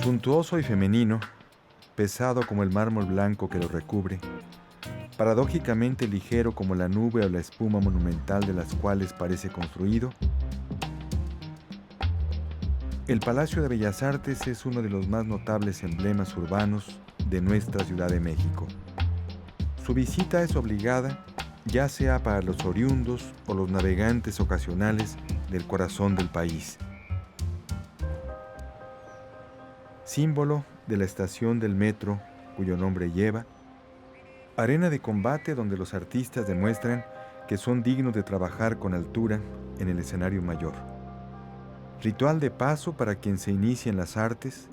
Suntuoso y femenino, pesado como el mármol blanco que lo recubre, paradójicamente ligero como la nube o la espuma monumental de las cuales parece construido, el Palacio de Bellas Artes es uno de los más notables emblemas urbanos de nuestra Ciudad de México. Su visita es obligada, ya sea para los oriundos o los navegantes ocasionales del corazón del país. Símbolo de la estación del metro cuyo nombre lleva, arena de combate donde los artistas demuestran que son dignos de trabajar con altura en el escenario mayor. Ritual de paso para quien se inicia en las artes,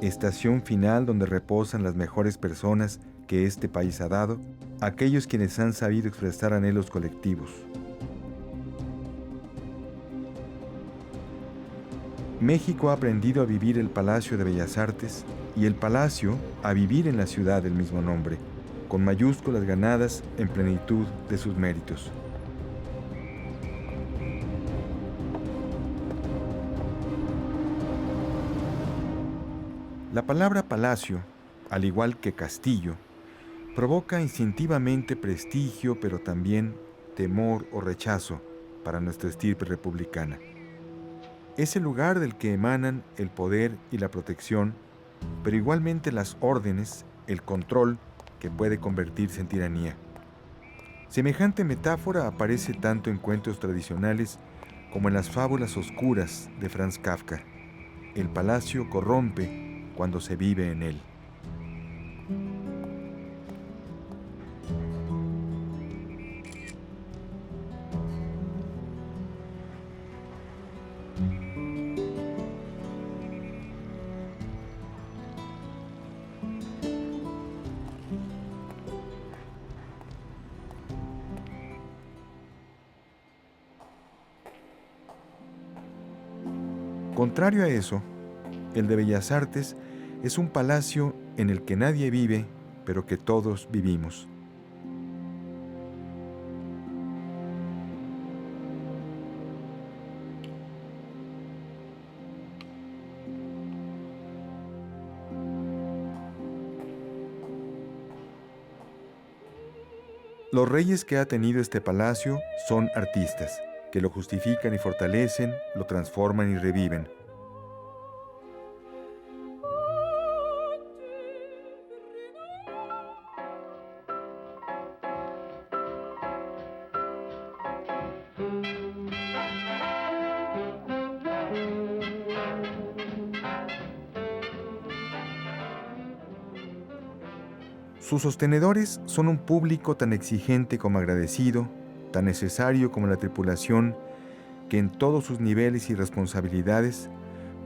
estación final donde reposan las mejores personas que este país ha dado, aquellos quienes han sabido expresar anhelos colectivos. México ha aprendido a vivir el Palacio de Bellas Artes y el Palacio a vivir en la ciudad del mismo nombre, con mayúsculas ganadas en plenitud de sus méritos. La palabra palacio, al igual que castillo, provoca instintivamente prestigio, pero también temor o rechazo para nuestra estirpe republicana. Es el lugar del que emanan el poder y la protección, pero igualmente las órdenes, el control, que puede convertirse en tiranía. Semejante metáfora aparece tanto en cuentos tradicionales como en las fábulas oscuras de Franz Kafka. El palacio corrompe cuando se vive en él. Contrario a eso, el de Bellas Artes es un palacio en el que nadie vive, pero que todos vivimos. Los reyes que ha tenido este palacio son artistas, que lo justifican y fortalecen, lo transforman y reviven. Sus sostenedores son un público tan exigente como agradecido, tan necesario como la tripulación, que en todos sus niveles y responsabilidades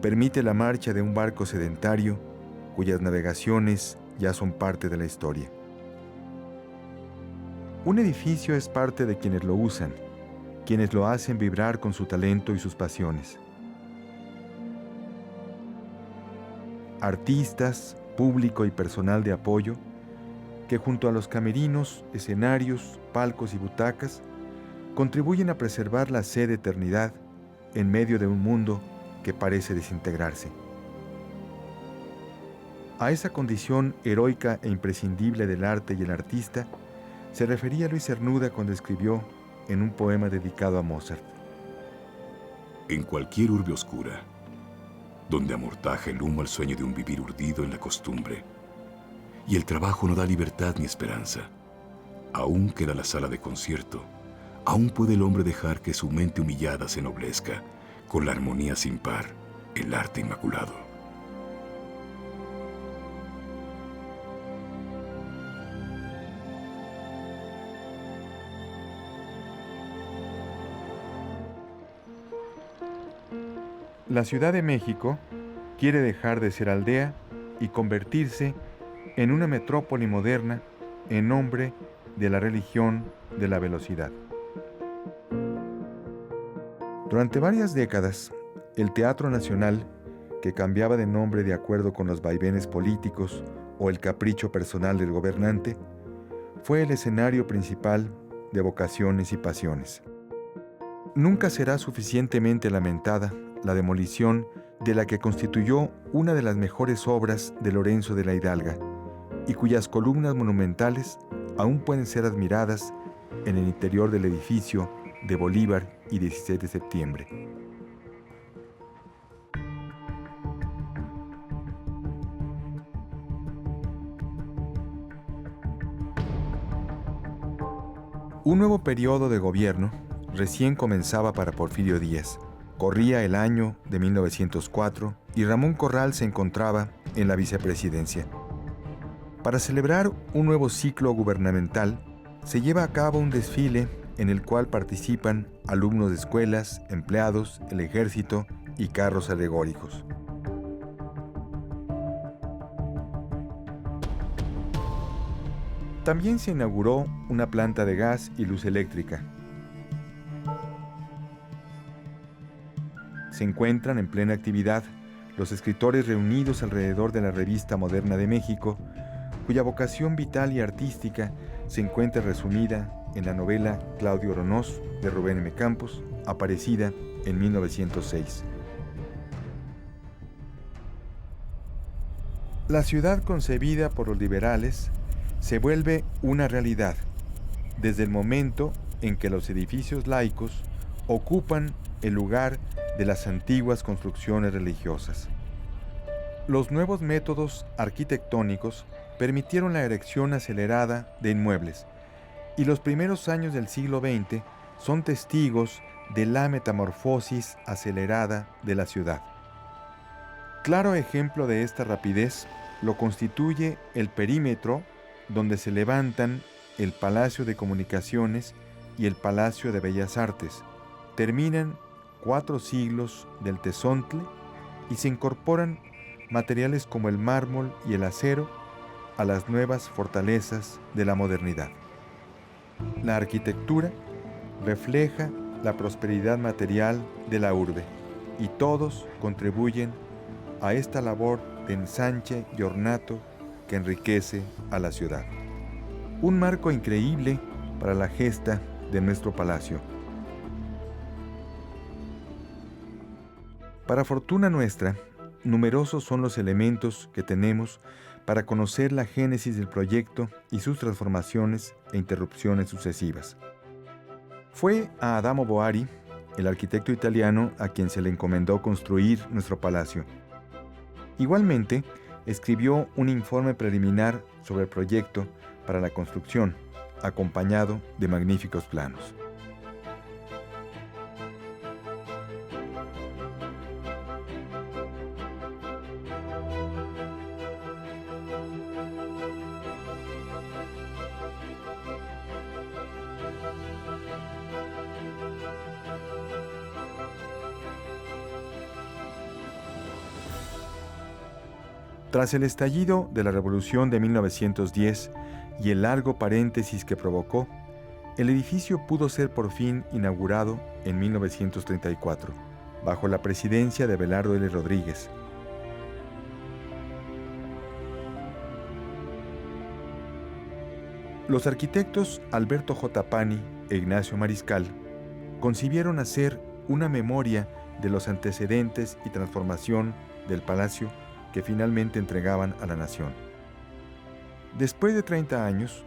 permite la marcha de un barco sedentario cuyas navegaciones ya son parte de la historia. Un edificio es parte de quienes lo usan, quienes lo hacen vibrar con su talento y sus pasiones. Artistas, público y personal de apoyo, que junto a los camerinos, escenarios, palcos y butacas, contribuyen a preservar la sed de eternidad en medio de un mundo que parece desintegrarse. A esa condición heroica e imprescindible del arte y el artista se refería Luis Cernuda cuando escribió en un poema dedicado a Mozart: En cualquier urbe oscura, donde amortaja el humo al sueño de un vivir urdido en la costumbre, y el trabajo no da libertad ni esperanza, aún queda la sala de concierto, aún puede el hombre dejar que su mente humillada se ennoblezca con la armonía sin par, el arte inmaculado. La Ciudad de México quiere dejar de ser aldea y convertirse en una metrópoli moderna en nombre de la religión de la velocidad. Durante varias décadas, el Teatro Nacional, que cambiaba de nombre de acuerdo con los vaivenes políticos o el capricho personal del gobernante, fue el escenario principal de vocaciones y pasiones. Nunca será suficientemente lamentada la demolición de la que constituyó una de las mejores obras de Lorenzo de la Hidalga y cuyas columnas monumentales aún pueden ser admiradas en el interior del edificio de Bolívar y 16 de septiembre. Un nuevo periodo de gobierno recién comenzaba para Porfirio Díaz. Corría el año de 1904 y Ramón Corral se encontraba en la vicepresidencia. Para celebrar un nuevo ciclo gubernamental, se lleva a cabo un desfile en el cual participan alumnos de escuelas, empleados, el ejército y carros alegóricos. También se inauguró una planta de gas y luz eléctrica. Se encuentran en plena actividad los escritores reunidos alrededor de la Revista Moderna de México, cuya vocación vital y artística se encuentra resumida en la novela Claudio Oronoz de Rubén M. Campos, aparecida en 1906. La ciudad concebida por los liberales se vuelve una realidad desde el momento en que los edificios laicos ocupan el lugar de las antiguas construcciones religiosas. Los nuevos métodos arquitectónicos permitieron la erección acelerada de inmuebles, y los primeros años del siglo XX son testigos de la metamorfosis acelerada de la ciudad. Claro ejemplo de esta rapidez lo constituye el perímetro donde se levantan el Palacio de Comunicaciones y el Palacio de Bellas Artes. Terminan 4 siglos del Tezontle y se incorporan materiales como el mármol y el acero a las nuevas fortalezas de la modernidad. La arquitectura refleja la prosperidad material de la urbe y todos contribuyen a esta labor de ensanche y ornato que enriquece a la ciudad. Un marco increíble para la gesta de nuestro palacio. Para fortuna nuestra, numerosos son los elementos que tenemos para conocer la génesis del proyecto y sus transformaciones e interrupciones sucesivas. Fue a Adamo Boari, el arquitecto italiano, a quien se le encomendó construir nuestro palacio. Igualmente, escribió un informe preliminar sobre el proyecto para la construcción, acompañado de magníficos planos. Tras el estallido de la Revolución de 1910 y el largo paréntesis que provocó, el edificio pudo ser por fin inaugurado en 1934, bajo la presidencia de Abelardo L. Rodríguez. Los arquitectos Alberto J. Pani e Ignacio Mariscal concibieron hacer una memoria de los antecedentes y transformación del palacio que finalmente entregaban a la nación. Después de 30 años,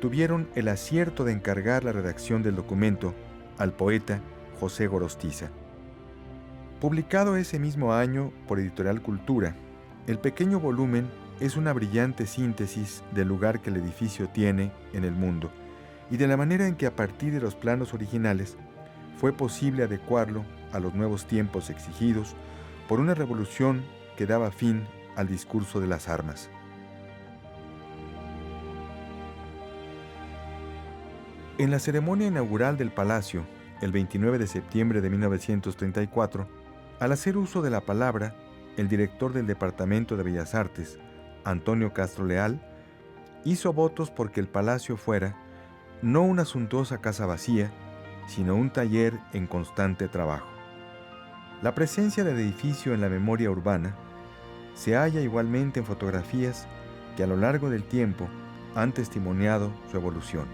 tuvieron el acierto de encargar la redacción del documento al poeta José Gorostiza. Publicado ese mismo año por Editorial Cultura, el pequeño volumen es una brillante síntesis del lugar que el edificio tiene en el mundo y de la manera en que a partir de los planos originales fue posible adecuarlo a los nuevos tiempos exigidos por una revolución que daba fin al discurso de las armas. En la ceremonia inaugural del Palacio, el 29 de septiembre de 1934, al hacer uso de la palabra, el director del Departamento de Bellas Artes, Antonio Castro Leal, hizo votos porque el palacio fuera no una suntuosa casa vacía, sino un taller en constante trabajo. La presencia del edificio en la memoria urbana se halla igualmente en fotografías que a lo largo del tiempo han testimoniado su evolución.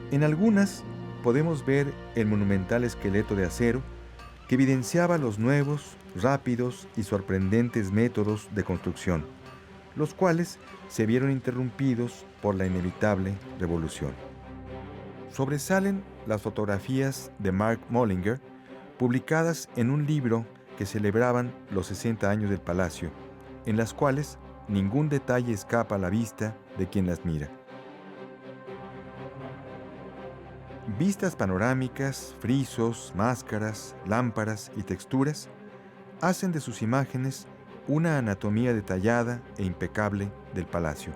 En algunas podemos ver el monumental esqueleto de acero que evidenciaba los nuevos, rápidos y sorprendentes métodos de construcción, los cuales se vieron interrumpidos por la inevitable revolución. Sobresalen las fotografías de Mark Mollinger, publicadas en un libro que celebraban los 60 años del palacio, en las cuales ningún detalle escapa a la vista de quien las mira. Vistas panorámicas, frisos, máscaras, lámparas y texturas hacen de sus imágenes una anatomía detallada e impecable del palacio.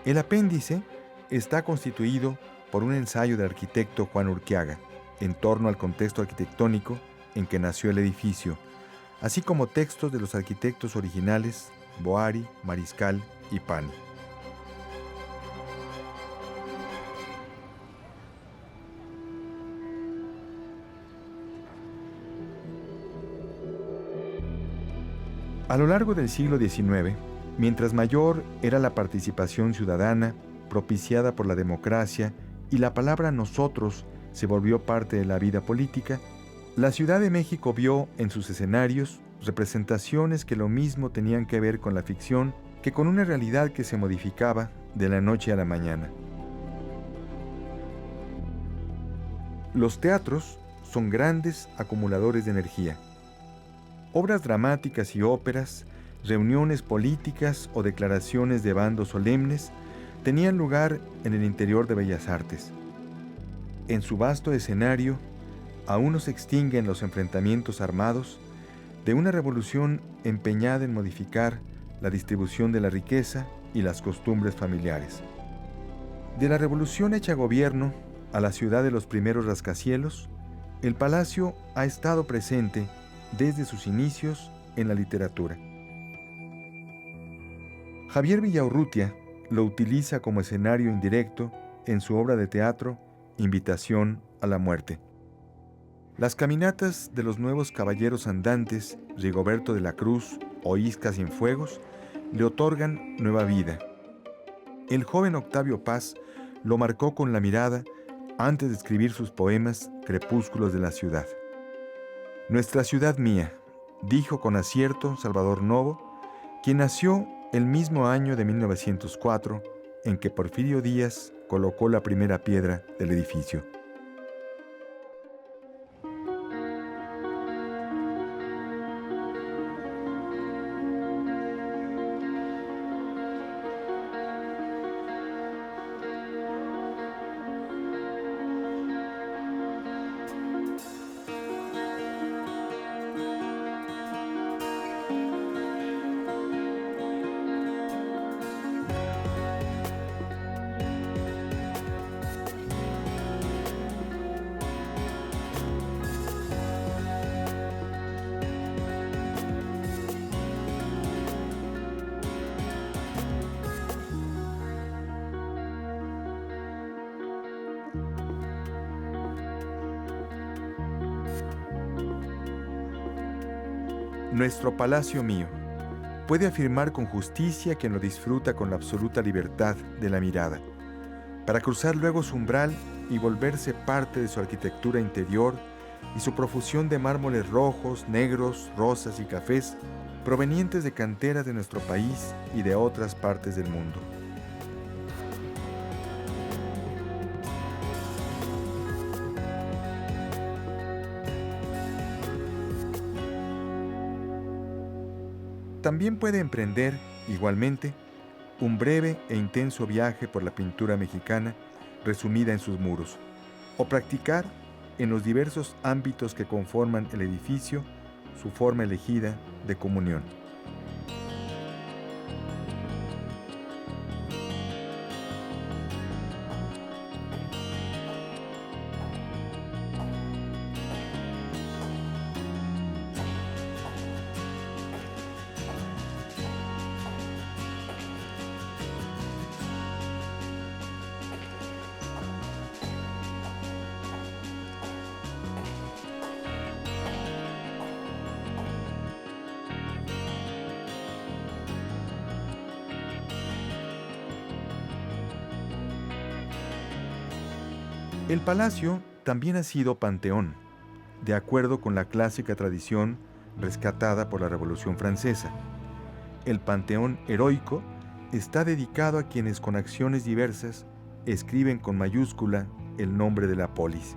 El apéndice está constituido por un ensayo del arquitecto Juan Urquiaga en torno al contexto arquitectónico en que nació el edificio, así como textos de los arquitectos originales Boari, Mariscal y Pani. A lo largo del siglo XIX, mientras mayor era la participación ciudadana propiciada por la democracia y la palabra nosotros se volvió parte de la vida política, la Ciudad de México vio en sus escenarios representaciones que lo mismo tenían que ver con la ficción que con una realidad que se modificaba de la noche a la mañana. Los teatros son grandes acumuladores de energía. Obras dramáticas y óperas, reuniones políticas o declaraciones de bandos solemnes tenían lugar en el interior de Bellas Artes. En su vasto escenario, aún no se extinguen los enfrentamientos armados de una revolución empeñada en modificar la distribución de la riqueza y las costumbres familiares. De la revolución hecha gobierno a la ciudad de los primeros rascacielos, el palacio ha estado presente desde sus inicios en la literatura. Javier Villaurrutia lo utiliza como escenario indirecto en su obra de teatro Invitación a la muerte. Las caminatas de los nuevos caballeros andantes, Rigoberto de la Cruz o Isca Cienfuegos, le otorgan nueva vida. El joven Octavio Paz lo marcó con la mirada antes de escribir sus poemas Crepúsculos de la ciudad. Nuestra ciudad mía, dijo con acierto Salvador Novo, quien nació el mismo año de 1904 en que Porfirio Díaz colocó la primera piedra del edificio. Nuestro palacio mío puede afirmar con justicia quien lo disfruta con la absoluta libertad de la mirada, para cruzar luego su umbral y volverse parte de su arquitectura interior y su profusión de mármoles rojos, negros, rosas y cafés provenientes de canteras de nuestro país y de otras partes del mundo. También puede emprender, igualmente, un breve e intenso viaje por la pintura mexicana resumida en sus muros, o practicar, en los diversos ámbitos que conforman el edificio, su forma elegida de comunión. El palacio también ha sido panteón, de acuerdo con la clásica tradición rescatada por la Revolución Francesa. El panteón heroico está dedicado a quienes con acciones diversas escriben con mayúscula el nombre de la polis.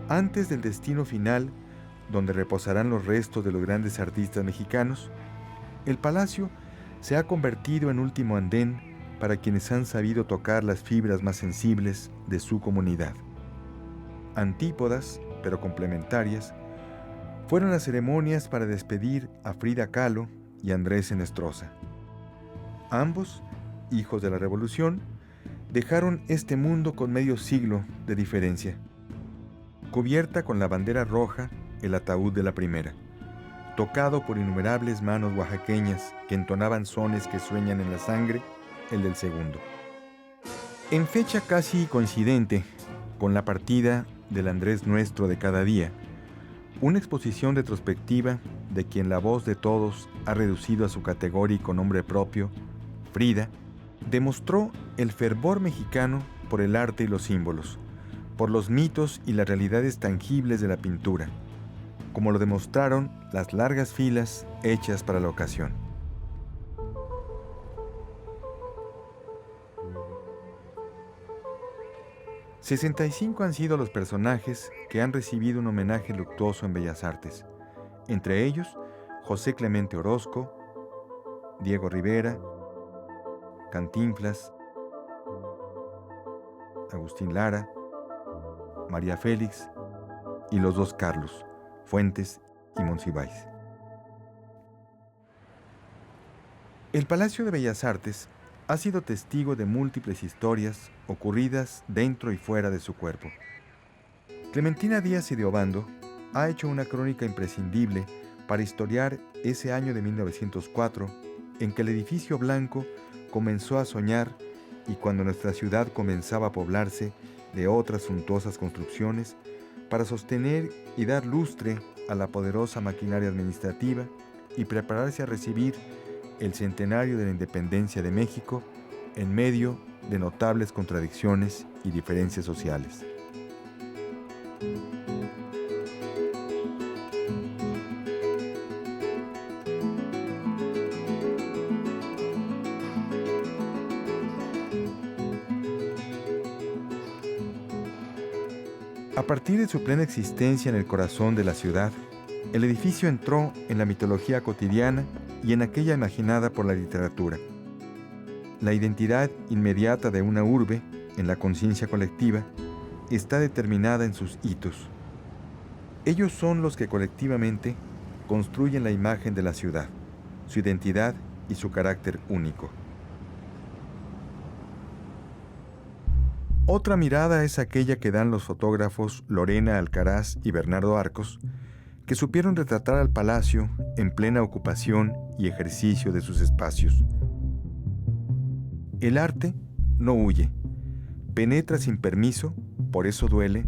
Antes del destino final, donde reposarán los restos de los grandes artistas mexicanos, el palacio se ha convertido en último andén para quienes han sabido tocar las fibras más sensibles de su comunidad. Antípodas, pero complementarias, fueron las ceremonias para despedir a Frida Kahlo y Andrés Enestrosa. Ambos, hijos de la Revolución, dejaron este mundo con medio siglo de diferencia. Cubierta con la bandera roja, el ataúd de la primera, tocado por innumerables manos oaxaqueñas que entonaban sones que sueñan en la sangre, el del segundo. En fecha casi coincidente con la partida del Andrés nuestro de cada día, una exposición retrospectiva de quien la voz de todos ha reducido a su categórico nombre propio, Frida, demostró el fervor mexicano por el arte y los símbolos, por los mitos y las realidades tangibles de la pintura, como lo demostraron las largas filas hechas para la ocasión. 65 han sido los personajes que han recibido un homenaje luctuoso en Bellas Artes, entre ellos José Clemente Orozco, Diego Rivera, Cantinflas, Agustín Lara, María Félix y los dos Carlos, Fuentes y Monsiváis. El Palacio de Bellas Artes ha sido testigo de múltiples historias ocurridas dentro y fuera de su cuerpo. Clementina Díaz y de Obando ha hecho una crónica imprescindible para historiar ese año de 1904 en que el edificio blanco comenzó a soñar y cuando nuestra ciudad comenzaba a poblarse de otras suntuosas construcciones para sostener y dar lustre a la poderosa maquinaria administrativa y prepararse a recibir el centenario de la independencia de México en medio de notables contradicciones y diferencias sociales. A partir de su plena existencia en el corazón de la ciudad, el edificio entró en la mitología cotidiana y en aquella imaginada por la literatura. La identidad inmediata de una urbe, en la conciencia colectiva, está determinada en sus hitos. Ellos son los que colectivamente construyen la imagen de la ciudad, su identidad y su carácter único. Otra mirada es aquella que dan los fotógrafos Lorena Alcaraz y Bernardo Arcos, que supieron retratar al palacio en plena ocupación y ejercicio de sus espacios. El arte no huye, penetra sin permiso, por eso duele,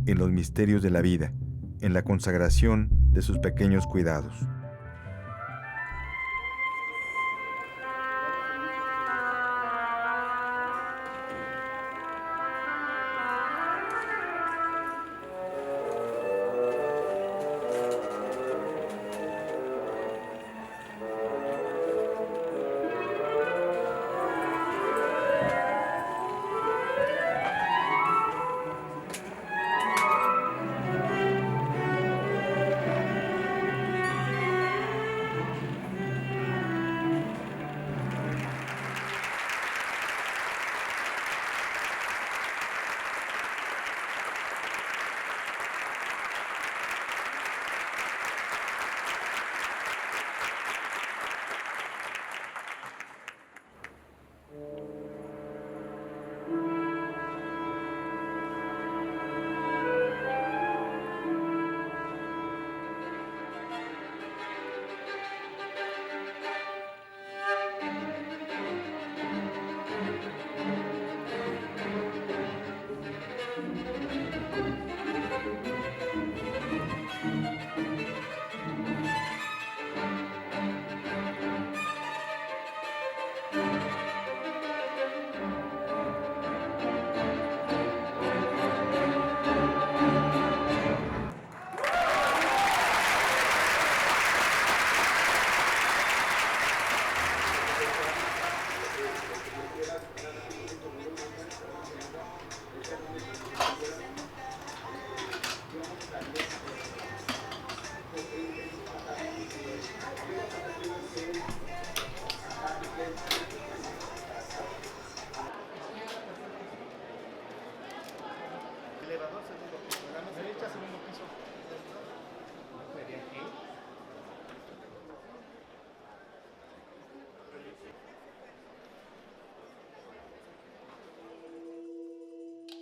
en los misterios de la vida, en la consagración de sus pequeños cuidados.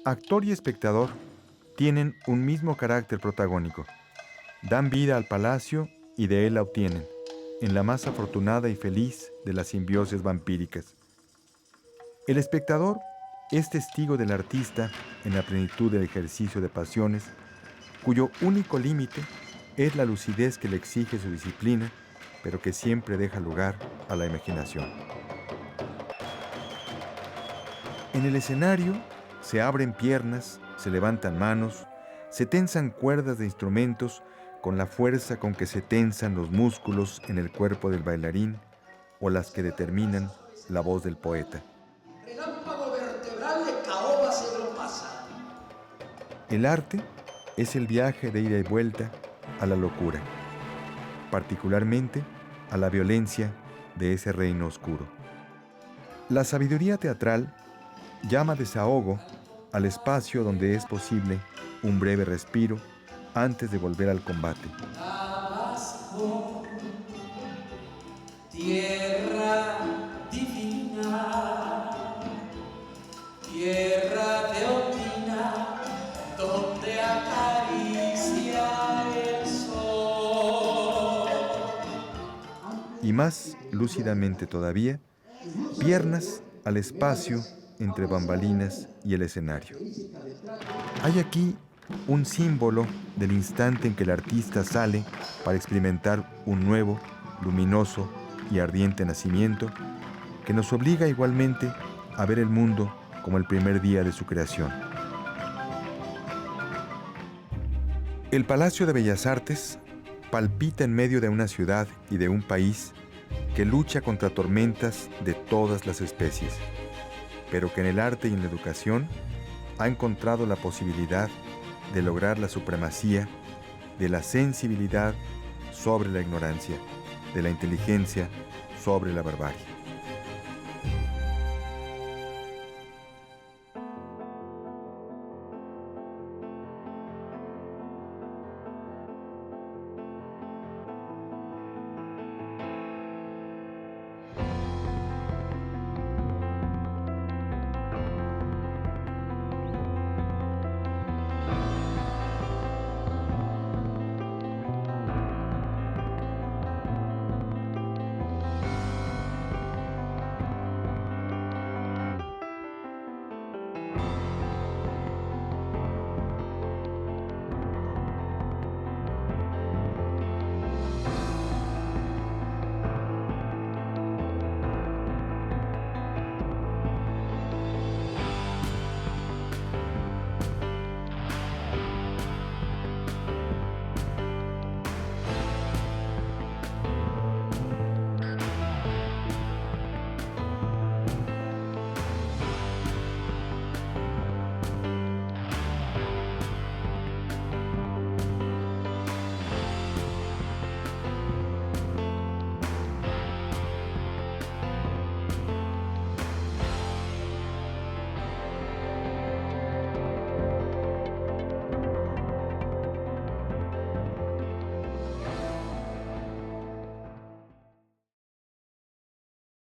Actor y espectador tienen un mismo carácter protagónico. Dan vida al palacio y de él la obtienen, en la más afortunada y feliz de las simbiosis vampíricas. El espectador es testigo del artista en la plenitud del ejercicio de pasiones, cuyo único límite es la lucidez que le exige su disciplina, pero que siempre deja lugar a la imaginación. En el escenario se abren piernas, se levantan manos, se tensan cuerdas de instrumentos con la fuerza con que se tensan los músculos en el cuerpo del bailarín o las que determinan la voz del poeta. Relámpago vertebral de caoba se lo pasa. El arte es el viaje de ida y vuelta a la locura, particularmente a la violencia de ese reino oscuro. La sabiduría teatral llama desahogo al espacio donde es posible un breve respiro antes de volver al combate. Damasco, tierra divina, tierra de Ondina, donde acaricia el sol. Y más lúcidamente todavía, piernas al espacio entre bambalinas y el escenario. Hay aquí un símbolo del instante en que el artista sale para experimentar un nuevo, luminoso y ardiente nacimiento que nos obliga igualmente a ver el mundo como el primer día de su creación. El Palacio de Bellas Artes palpita en medio de una ciudad y de un país que lucha contra tormentas de todas las especies, pero que en el arte y en la educación ha encontrado la posibilidad de lograr la supremacía de la sensibilidad sobre la ignorancia, de la inteligencia sobre la barbarie.